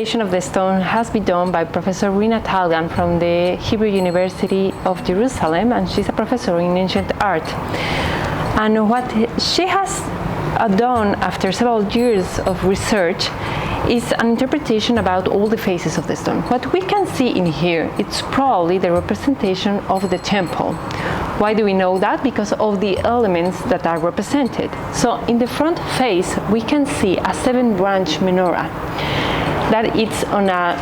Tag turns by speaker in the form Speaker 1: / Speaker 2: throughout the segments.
Speaker 1: interpretation of the stone has been done by Professor Rina Talgan from the Hebrew University of Jerusalem, and she's a professor in ancient art. And what she has done after several years of research is an interpretation about all the faces of the stone. What we can see in here, it's probably the representation of the temple. Why do we know that? Because of the elements that are represented. So in the front face, we can see a 7-branch menorah that it's on a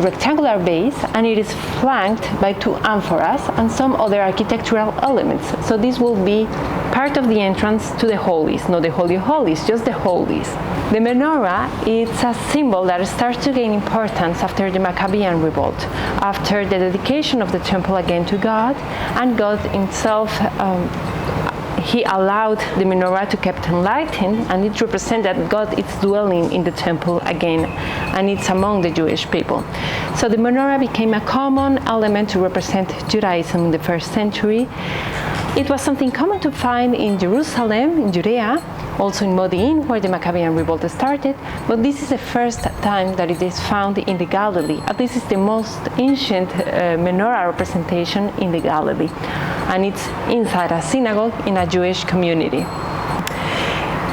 Speaker 1: rectangular base, and it is flanked by 2 amphoras and some other architectural elements. So this will be part of the entrance to the holies, not the Holy of Holies, just the holies. The menorah is a symbol that starts to gain importance after the Maccabean revolt, after the dedication of the temple again to God, and God himself he allowed the menorah to keep enlightened, and it represents that God is dwelling in the temple again, and it's among the Jewish people. So the menorah became a common element to represent Judaism in the 1st century. It was something common to find in Jerusalem, in Judea, also in Modi'in, where the Maccabean revolt started, but this is the first time that it is found in the Galilee. This is the most ancient menorah representation in the Galilee, and it's inside a synagogue in a Jewish community.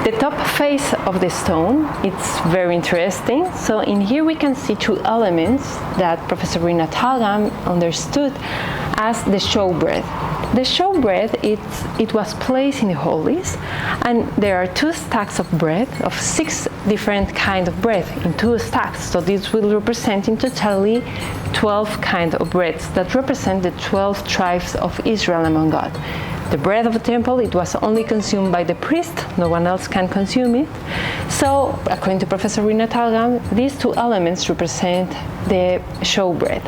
Speaker 1: The top face of the stone, it's very interesting. So in here we can see 2 elements that Professor Rina Talgan understood as the showbread. The showbread, it was placed in the holies, and there are 2 stacks of bread, of 6 different kinds of bread in 2 stacks. So this will represent in totality 12 kinds of breads that represent the 12 tribes of Israel among God. The bread of the temple, it was only consumed by the priest, no one else can consume it. So, according to Professor Rina Talgan, these 2 elements represent the showbread.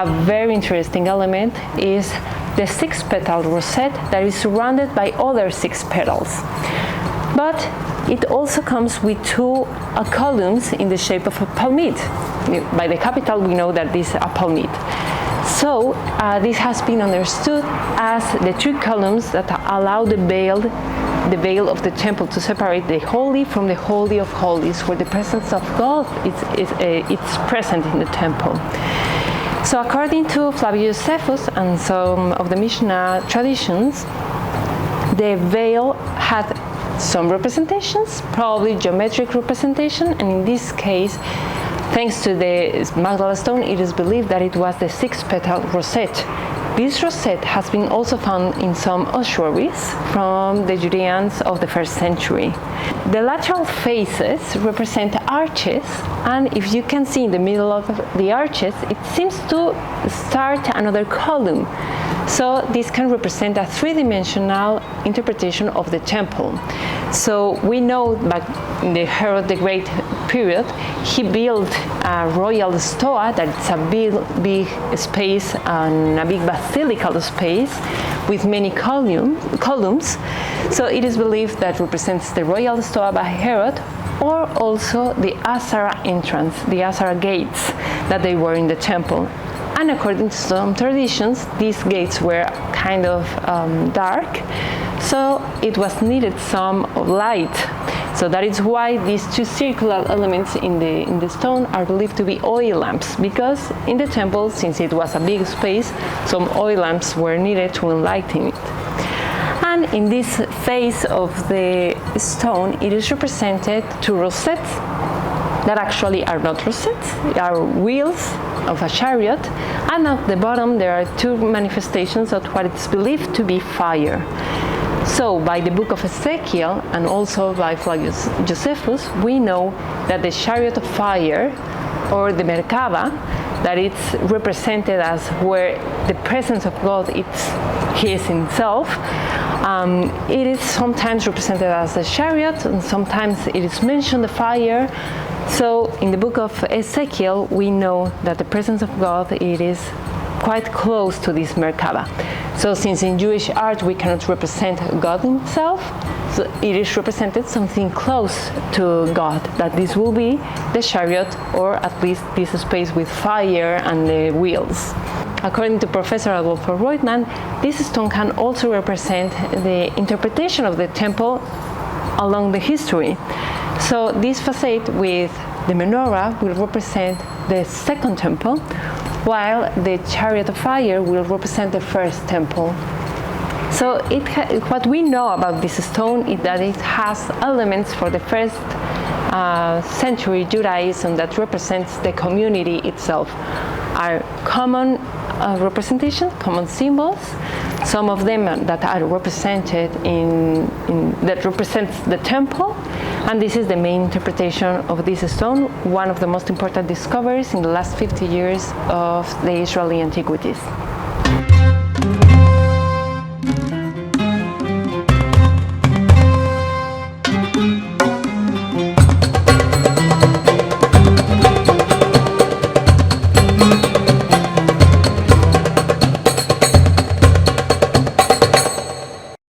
Speaker 1: A very interesting element is the 6-petal rosette that is surrounded by other 6 petals. But it also comes with 2 columns in the shape of a palmite. By the capital, we know that this is a palmite. So this has been understood as the 2 columns that allow the veil of the temple to separate the holy from the Holy of Holies, where the presence of God is present in the temple. So according to Flavius Josephus and some of the Mishnah traditions, the veil had some representations, probably geometric representation, and in this case, thanks to the Magdala stone, it is believed that it was the 6-petal rosette. This rosette has been also found in some ossuaries from the Judeans of the 1st century. The lateral faces represent arches, and if you can see in the middle of the arches, it seems to start another column. So this can represent a 3-dimensional interpretation of the temple. So we know back in the Herod the Great period, he built a royal stoa, that is a big space and a big basilical space with many columns. So it is believed that represents the royal stoa by Herod, or also the Azara entrance, the Azara gates that they were in the temple. And according to some traditions, these gates were kind of dark, so it was needed some light. So that is why these 2 circular elements in the stone are believed to be oil lamps, because in the temple, since it was a big space, some oil lamps were needed to enlighten it. And in this face of the stone, it is represented 2 rosettes that actually are not rosettes, they are wheels of a chariot, and at the bottom there are 2 manifestations of what is believed to be fire. So by the book of Ezekiel and also by Flavius Josephus, we know that the chariot of fire, or the Merkava, that it's represented as where the presence of God He is himself. It is sometimes represented as a chariot, and sometimes it is mentioned the fire. So in the book of Ezekiel, we know that the presence of God, it is quite close to this Merkava. So since in Jewish art we cannot represent God himself, so it is represented something close to God, that this will be the chariot, or at least this space with fire and the wheels. According to Professor Adolfo Reutemann, this stone can also represent the interpretation of the temple along the history. So this facade with the menorah will represent the second temple, while the chariot of fire will represent the first temple. So what we know about this stone is that it has elements for the first century Judaism that represents the community itself. Are common representations, common symbols. Some of them that are represented that represents the temple, and this is the main interpretation of this stone, one of the most important discoveries in the last 50 years of the Israeli antiquities.